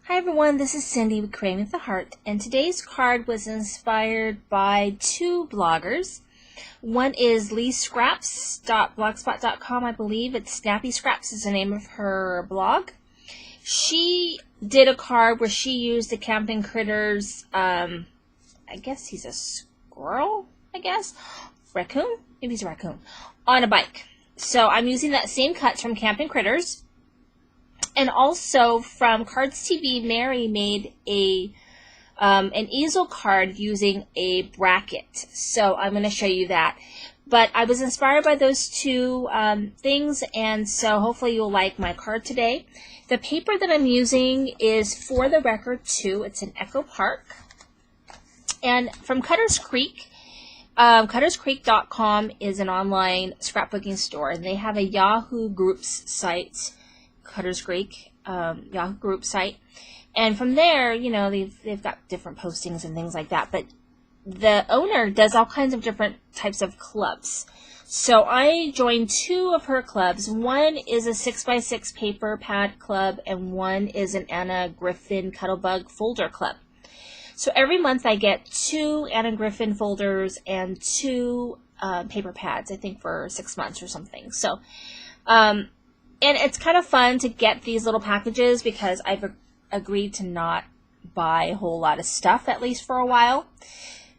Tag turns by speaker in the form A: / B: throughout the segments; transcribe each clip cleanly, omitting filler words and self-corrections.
A: Hi everyone, this is Cindy with Creating with the Heart, and today's card was inspired by two bloggers. One is leescraps.blogspot.com, I believe. It's Snappy Scraps is the name of her blog. She did a card where she used the Campin critters, I guess he's a squirrel, raccoon? Maybe he's a raccoon, on a bike. So I'm using that same cut from Campin Critters. And also from Cards TV, Mary made an easel card using a bracket. So I'm going to show you that. But I was inspired by those two things, and so hopefully you'll like my card today. The paper that I'm using is For the Record 2. It's an Echo Park. And from Cutters Creek, CuttersCreek.com is an online scrapbooking store, and they have a Yahoo Groups site. Cutters Creek Yahoo group site, and from there, you know, they've got different postings and things like that, but the owner does all kinds of different types of clubs. So I joined two of her clubs. One is a 6x6 paper pad club, and one is an Anna Griffin Cuttlebug folder club. So every month I get two Anna Griffin folders and two paper pads, I think for 6 months or something. So and it's kind of fun to get these little packages because I've agreed to not buy a whole lot of stuff, at least for a while,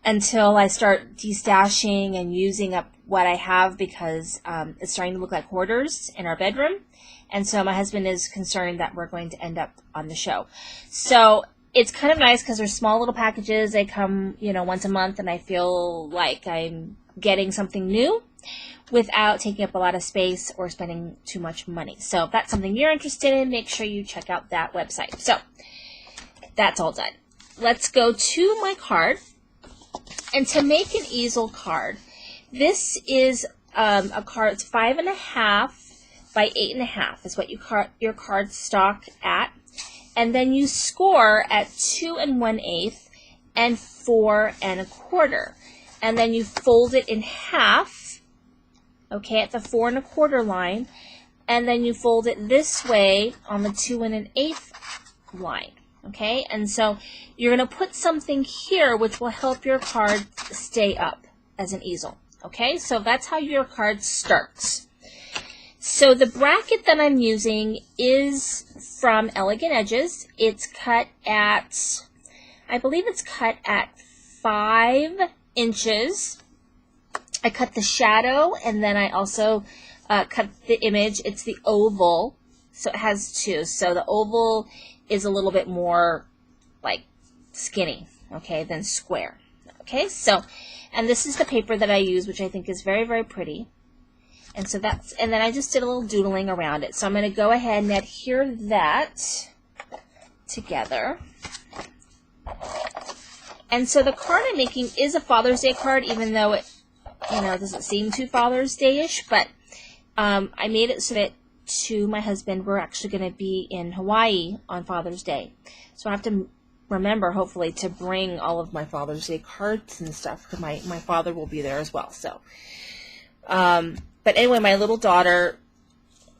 A: until I start destashing and using up what I have, because it's starting to look like hoarders in our bedroom. And so my husband is concerned that we're going to end up on the show. So it's kind of nice because they're small little packages. They come, you know, once a month, and I feel like I'm getting something new without taking up a lot of space or spending too much money. So if that's something you're interested in, make sure you check out that website. So that's all done. Let's go to my card. And to make an easel card, this is a card. It's 5.5 by 8.5 is what your card stock at. And then you score at 2 1/8 and 4 1/4. And then you fold it in half, okay, at the 4 1/4 line, and then you fold it this way on the 2 1/8 line, okay? And so you're going to put something here which will help your card stay up as an easel, okay? So that's how your card starts. So the bracket that I'm using is from Elegant Edges. It's cut at, I believe it's cut at 5 inches. I cut the shadow, and then I also cut the image. It's the oval, so it has two. So the oval is a little bit more like skinny, okay, than square. Okay, so, and this is the paper that I use, which I think is very, very pretty. And so that's, and then I just did a little doodling around it. So I'm going to go ahead and adhere that together. And so the card I'm making is a Father's Day card, even though it, you know, doesn't seem too Father's Day-ish, but I made it so that to my husband, we're actually going to be in Hawaii on Father's Day. So I have to remember, hopefully, to bring all of my Father's Day cards and stuff, because my father will be there as well. So, but anyway, my little daughter,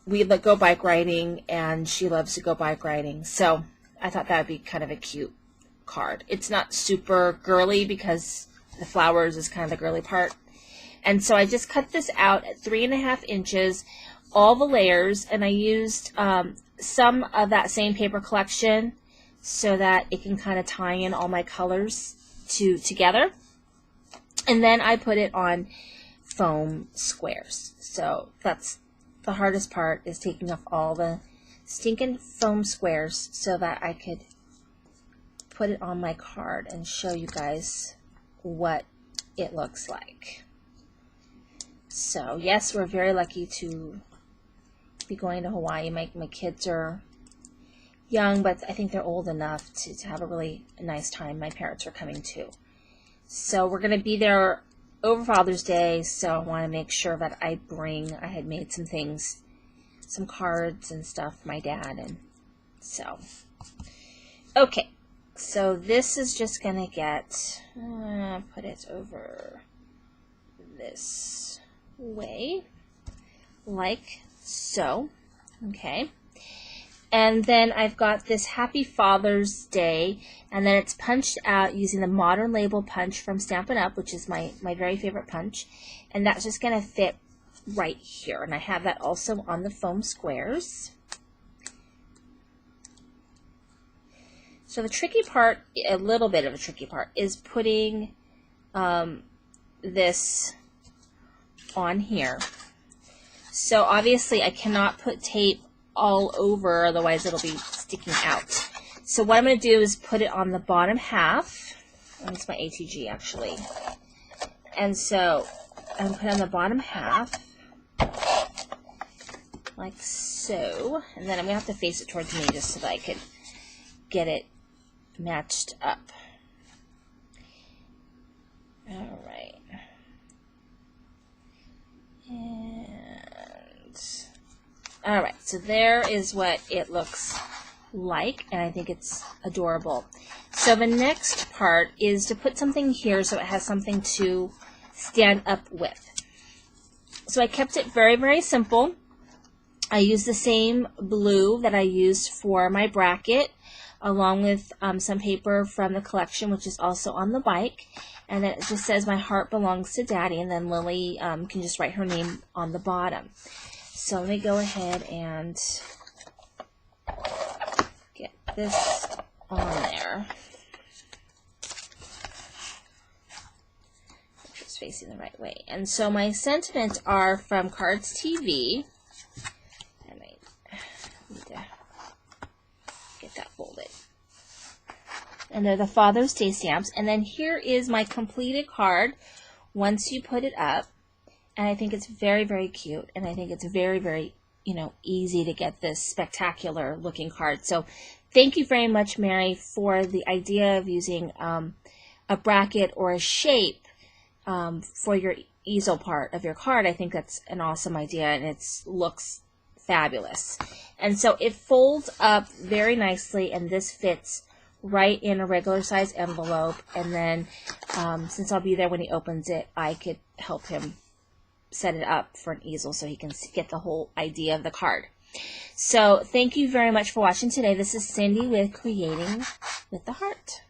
A: we go bike riding, and she loves to go bike riding. So I thought that would be kind of a cute card. It's not super girly because the flowers is kind of the girly part. And so I just cut this out at 3.5 inches, all the layers, and I used some of that same paper collection so that it can kind of tie in all my colors together. And then I put it on foam squares. So that's the hardest part, is taking off all the stinking foam squares so that I could put it on my card and show you guys what it looks like. So yes, we're very lucky to be going to Hawaii. My kids are young, but I think they're old enough to have a really nice time. My parents are coming too. So we're going to be there over Father's Day, so I want to make sure that I had made some things, some cards and stuff for my dad, and so, okay. So this is just going to get, put it over this way, like so, okay. And then I've got this Happy Father's Day, and then it's punched out using the Modern Label punch from Stampin' Up, which is my very favorite punch. And that's just going to fit right here. And I have that also on the foam squares. So the tricky part, a little bit of a tricky part, is putting this on here. So obviously I cannot put tape all over, otherwise it'll be sticking out. So what I'm going to do is put it on the bottom half. That's my ATG actually. And so I'm put it on the bottom half, like so. And then I'm going to have to face it towards me just so that I could get it matched up. All right. All right, so there is what it looks like, and I think it's adorable. So the next part is to put something here so it has something to stand up with. So I kept it very, very simple. I used the same blue that I used for my bracket, along with some paper from the collection, which is also on the bike. And then it just says, "My heart belongs to Daddy," and then Lily can just write her name on the bottom. So let me go ahead and get this on there. It's facing the right way. And so my sentiments are from Cards TV. And I need to get that folded. And they're the Father's Day stamps. And then here is my completed card once you put it up. And I think it's very, very cute. And I think it's very, very, easy to get this spectacular looking card. So thank you very much, Mary, for the idea of using a bracket or a shape for your easel part of your card. I think that's an awesome idea, and it looks fabulous. And so it folds up very nicely, and this fits right in a regular size envelope. And then since I'll be there when he opens it, I could help him set it up for an easel so he can get the whole idea of the card. So thank you very much for watching today. This is Cindy with Creating with the Heart.